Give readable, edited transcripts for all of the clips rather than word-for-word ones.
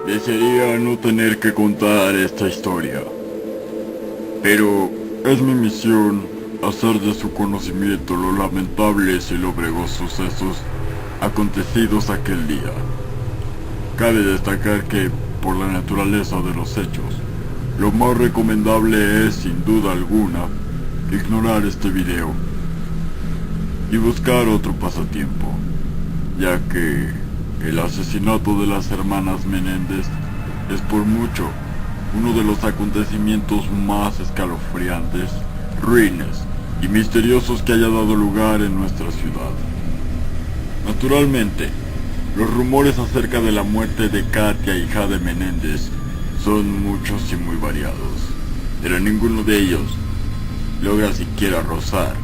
Desearía no tener que contar esta historia, pero es mi misión hacer de su conocimiento los lamentables y lóbregos sucesos acontecidos aquel día. Cabe destacar que, por la naturaleza de los hechos, lo más recomendable es, sin duda alguna, ignorar este video y buscar otro pasatiempo, ya que el asesinato de las hermanas Menéndez es por mucho uno de los acontecimientos más escalofriantes, ruines y misteriosos que haya dado lugar en nuestra ciudad. Naturalmente, los rumores acerca de la muerte de Katia, hija de Menéndez, son muchos y muy variados, pero ninguno de ellos logra siquiera rozar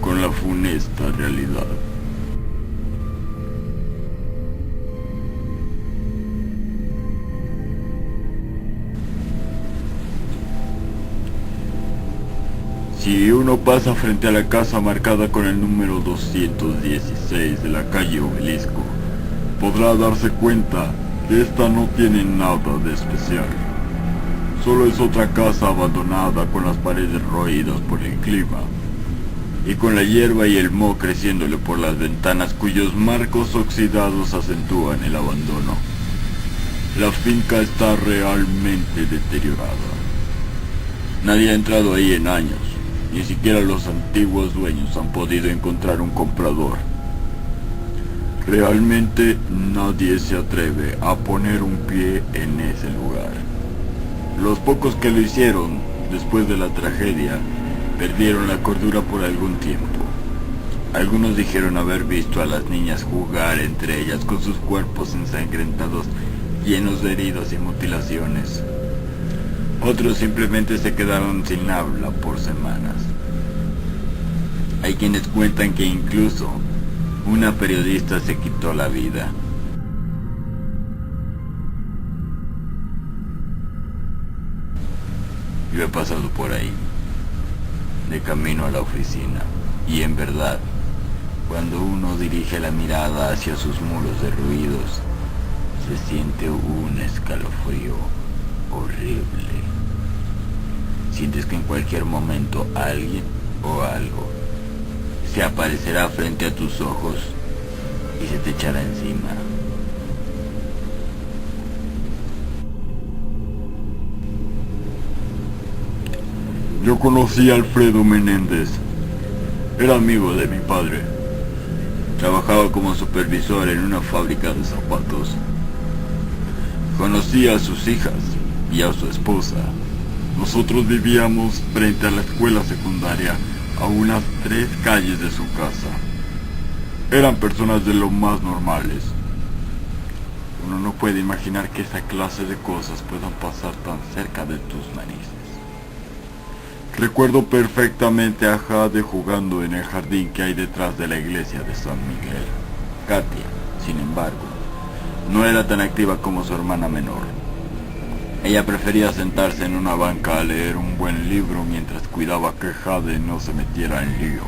con la funesta realidad. Si uno pasa frente a la casa marcada con el número 216 de la calle Obelisco, podrá darse cuenta que esta no tiene nada de especial. Solo es otra casa abandonada con las paredes roídas por el clima y con la hierba y el moho creciéndole por las ventanas cuyos marcos oxidados acentúan el abandono. La finca está realmente deteriorada. Nadie ha entrado ahí en años. Ni siquiera los antiguos dueños han podido encontrar un comprador. Realmente nadie se atreve a poner un pie en ese lugar. Los pocos que lo hicieron después de la tragedia perdieron la cordura por algún tiempo. Algunos dijeron haber visto a las niñas jugar entre ellas con sus cuerpos ensangrentados, llenos de heridas y mutilaciones. Otros simplemente se quedaron sin habla por semanas. Hay quienes cuentan que incluso una periodista se quitó la vida. Yo he pasado por ahí, de camino a la oficina, y en verdad, cuando uno dirige la mirada hacia sus muros derruidos, se siente un escalofrío horrible. Sientes que en cualquier momento alguien o algo se aparecerá frente a tus ojos y se te echará encima. Yo conocí a Alfredo Menéndez. Era amigo de mi padre. Trabajaba como supervisor en una fábrica de zapatos. Conocí a sus hijas y a su esposa. Nosotros vivíamos frente a la escuela secundaria, a unas 3 calles de su casa. Eran personas de lo más normales. Uno no puede imaginar que esa clase de cosas puedan pasar tan cerca de tus narices. Recuerdo perfectamente a Jade jugando en el jardín que hay detrás de la iglesia de San Miguel. Katia, sin embargo, no era tan activa como su hermana menor. Ella prefería sentarse en una banca a leer un buen libro mientras cuidaba que Jade no se metiera en líos.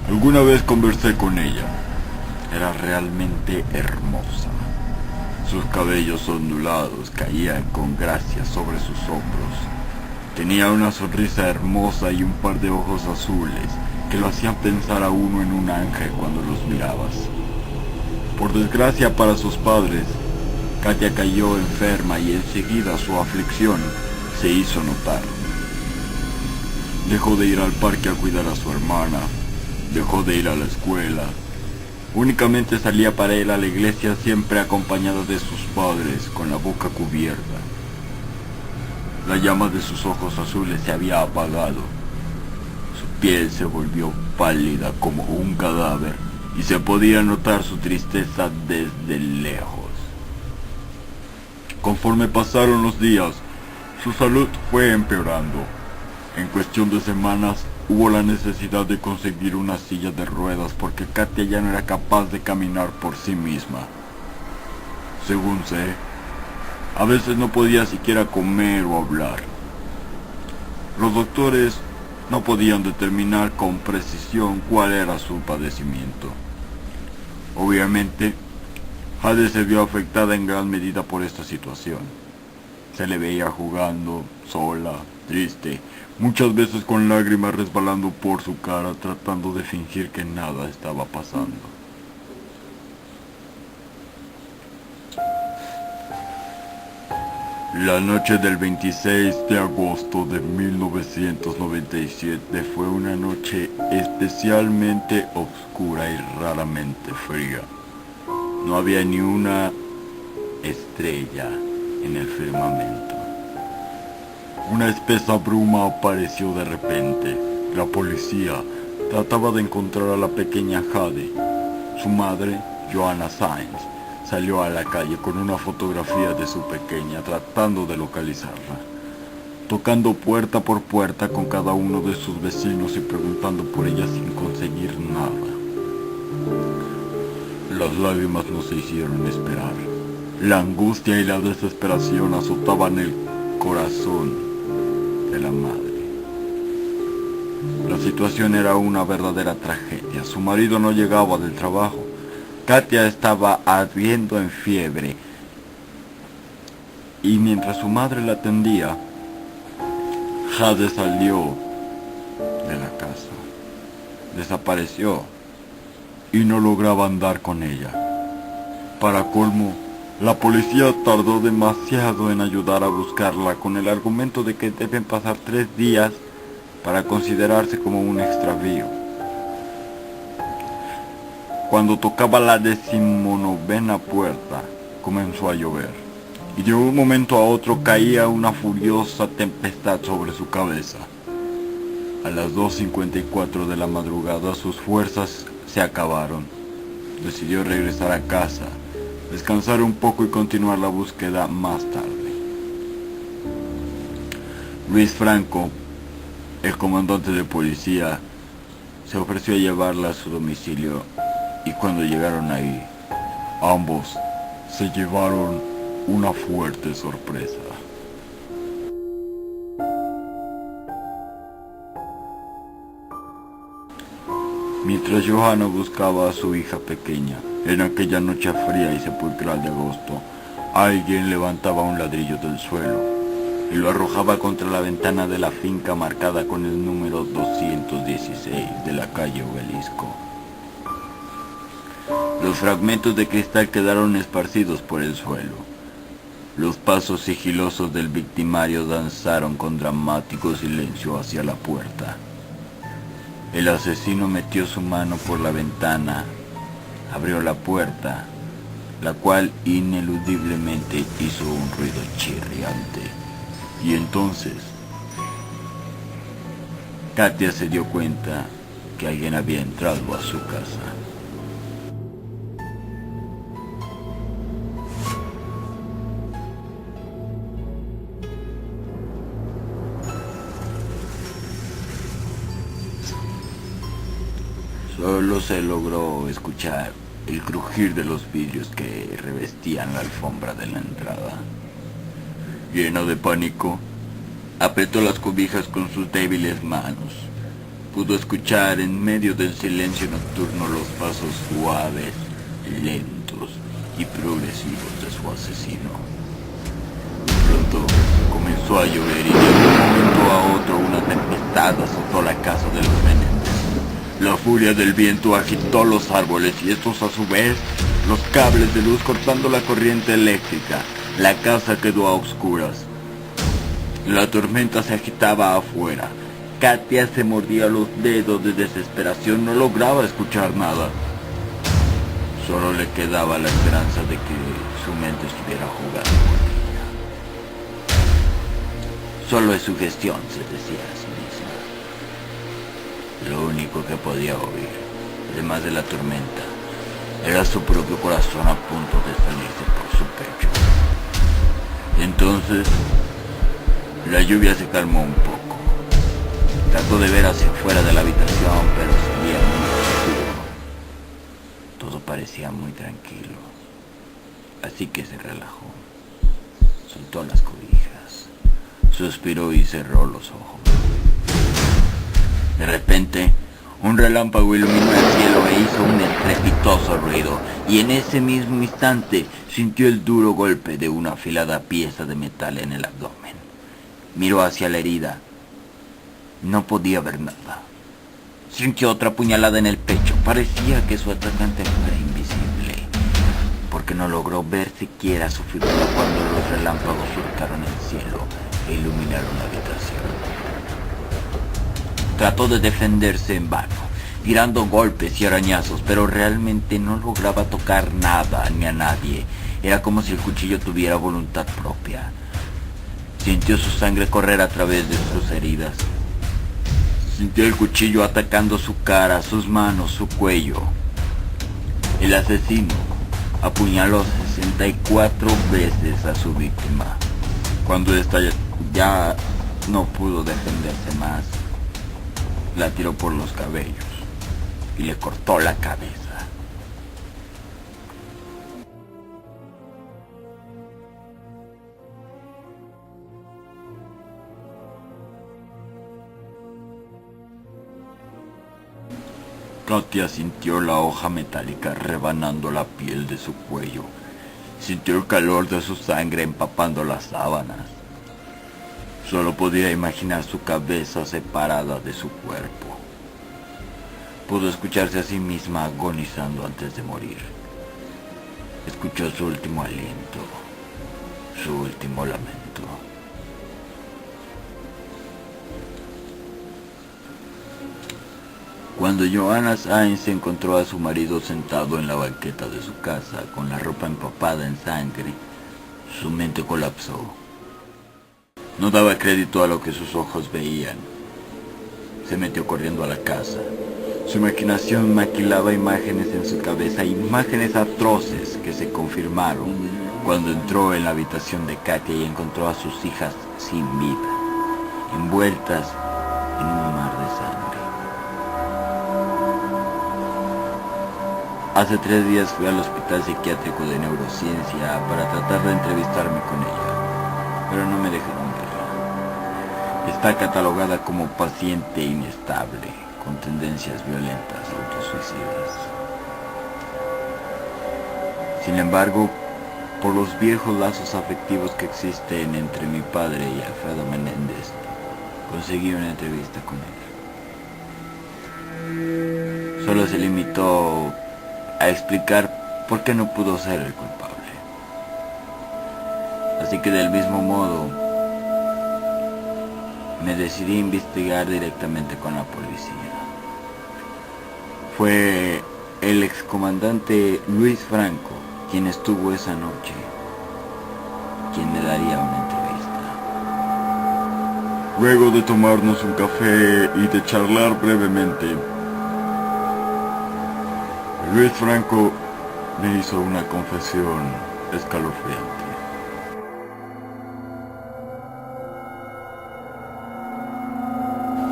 Alguna vez conversé con ella. Era realmente hermosa. Sus cabellos ondulados caían con gracia sobre sus hombros. Tenía una sonrisa hermosa y un par de ojos azules que lo hacían pensar a uno en un ángel cuando los mirabas. Por desgracia para sus padres, Katia cayó enferma y enseguida su aflicción se hizo notar. Dejó de ir al parque a cuidar a su hermana, dejó de ir a la escuela. Únicamente salía para ir a la iglesia siempre acompañada de sus padres con la boca cubierta. La llama de sus ojos azules se había apagado. Su piel se volvió pálida como un cadáver y se podía notar su tristeza desde lejos. Conforme pasaron los días, su salud fue empeorando. En cuestión de semanas, hubo la necesidad de conseguir una silla de ruedas porque Katia ya no era capaz de caminar por sí misma. Según sé, a veces no podía siquiera comer o hablar. Los doctores no podían determinar con precisión cuál era su padecimiento. Obviamente, Jade se vio afectada en gran medida por esta situación. Se le veía jugando, sola, triste, muchas veces con lágrimas resbalando por su cara tratando de fingir que nada estaba pasando. La noche del 26 de agosto de 1997 fue una noche especialmente oscura y raramente fría. No había ni una estrella en el firmamento. Una espesa bruma apareció de repente. La policía trataba de encontrar a la pequeña Jade. Su madre, Joanna Sainz, salió a la calle con una fotografía de su pequeña tratando de localizarla, tocando puerta por puerta con cada uno de sus vecinos y preguntando por ella sin conseguir nada. Las lágrimas no se hicieron esperar. La angustia y la desesperación azotaban el corazón de la madre. La situación era una verdadera tragedia. Su marido no llegaba del trabajo. Katia estaba ardiendo en fiebre. Y mientras su madre la atendía, Jade salió de la casa. Desapareció y no lograba andar con ella. Para colmo, la policía tardó demasiado en ayudar a buscarla con el argumento de que deben pasar 3 días para considerarse como un extravío. Cuando tocaba la 19ª puerta, comenzó a llover, y de un momento a otro caía una furiosa tempestad sobre su cabeza. A las 2:54 de la madrugada sus fuerzas se acabaron. Decidió regresar a casa, descansar un poco y continuar la búsqueda más tarde. Luis Franco, el comandante de policía, se ofreció a llevarla a su domicilio y cuando llegaron ahí, ambos se llevaron una fuerte sorpresa. Mientras Johanna buscaba a su hija pequeña, en aquella noche fría y sepulcral de agosto, alguien levantaba un ladrillo del suelo y lo arrojaba contra la ventana de la finca marcada con el número 216 de la calle Obelisco. Los fragmentos de cristal quedaron esparcidos por el suelo. Los pasos sigilosos del victimario danzaron con dramático silencio hacia la puerta. El asesino metió su mano por la ventana, abrió la puerta, la cual ineludiblemente hizo un ruido chirriante. Y entonces, Katia se dio cuenta que alguien había entrado a su casa. Solo se logró escuchar el crujir de los vidrios que revestían la alfombra de la entrada. Lleno de pánico, apretó las cobijas con sus débiles manos. Pudo escuchar en medio del silencio nocturno los pasos suaves, lentos y progresivos de su asesino. Pronto comenzó a llover y de un momento a otro una tempestad azotó la casa de los Menéndez. La furia del viento agitó los árboles y estos a su vez los cables de luz cortando la corriente eléctrica. La casa quedó a oscuras. La tormenta se agitaba afuera. Katia se mordía los dedos de desesperación, no lograba escuchar nada. Solo le quedaba la esperanza de que su mente estuviera jugando con ella. Solo es sugestión, se decía a sí misma. Lo único que podía oír, además de la tormenta, era su propio corazón a punto de salirse por su pecho. Entonces, la lluvia se calmó un poco. Trató de ver hacia afuera de la habitación, pero seguía muy oscuro. Todo parecía muy tranquilo. Así que se relajó. Soltó las cobijas. Suspiró y cerró los ojos. De repente, Un relámpago iluminó el cielo e hizo un estrepitoso ruido, y en ese mismo instante sintió el duro golpe de una afilada pieza de metal en el abdomen. Miró hacia la herida. No podía ver nada. Sintió otra puñalada en el pecho. Parecía que su atacante fuera invisible, porque no logró ver siquiera su figura cuando los relámpagos surcaron el cielo e iluminaron la habitación. Trató de defenderse en vano, tirando golpes y arañazos, pero realmente no lograba tocar nada ni a nadie. Era como si el cuchillo tuviera voluntad propia. Sintió su sangre correr a través de sus heridas. Sintió el cuchillo atacando su cara, sus manos, su cuello. El asesino apuñaló 64 veces a su víctima. Cuando ésta ya no pudo defenderse más, la tiró por los cabellos y le cortó la cabeza. Katia sintió la hoja metálica rebanando la piel de su cuello. Sintió el calor de su sangre empapando las sábanas. Solo podía imaginar su cabeza separada de su cuerpo. Pudo escucharse a sí misma agonizando antes de morir. Escuchó su último aliento, su último lamento. Cuando Johanna Sainz encontró a su marido sentado en la banqueta de su casa con la ropa empapada en sangre, su mente colapsó. No daba crédito a lo que sus ojos veían. Se metió corriendo a la casa. Su imaginación maquilaba imágenes en su cabeza, imágenes atroces que se confirmaron cuando entró en la habitación de Katia y encontró a sus hijas sin vida, envueltas en un mar de sangre. Hace 3 días fui al hospital psiquiátrico de neurociencia para tratar de entrevistarme con ella, pero no me dejaron verla. Está catalogada como paciente inestable, con tendencias violentas autosuicidas. Sin embargo, por los viejos lazos afectivos que existen entre mi padre y Alfredo Menéndez, conseguí una entrevista con él. Solo se limitó a explicar por qué no pudo ser el culpable. Así que del mismo modo, me decidí a investigar directamente con la policía. Fue el excomandante Luis Franco quien estuvo esa noche, quien me daría una entrevista. Luego de tomarnos un café y de charlar brevemente, Luis Franco me hizo una confesión escalofriante.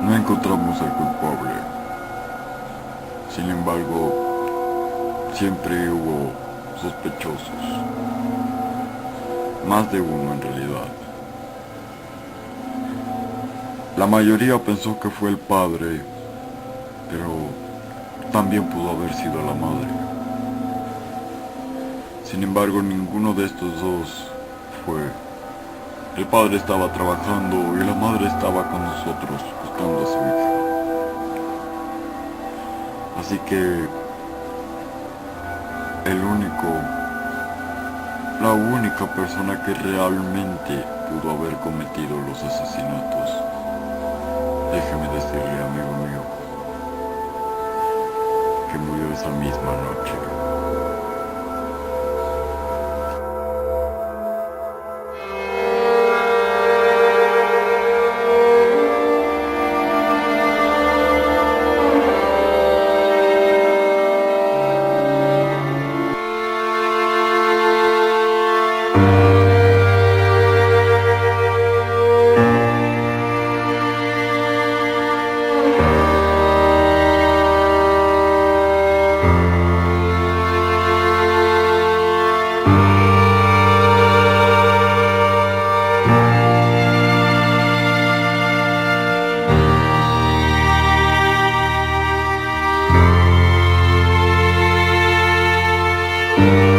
No encontramos al culpable. Sin embargo, siempre hubo sospechosos. Más de uno en realidad. La mayoría pensó que fue el padre, pero también pudo haber sido la madre. Sin embargo, ninguno de estos dos fue. El padre estaba trabajando y la madre estaba con nosotros buscando a su hija. Así que la única persona que realmente pudo haber cometido los asesinatos, déjeme decirle, amigo mío, que murió esa misma noche. Bye.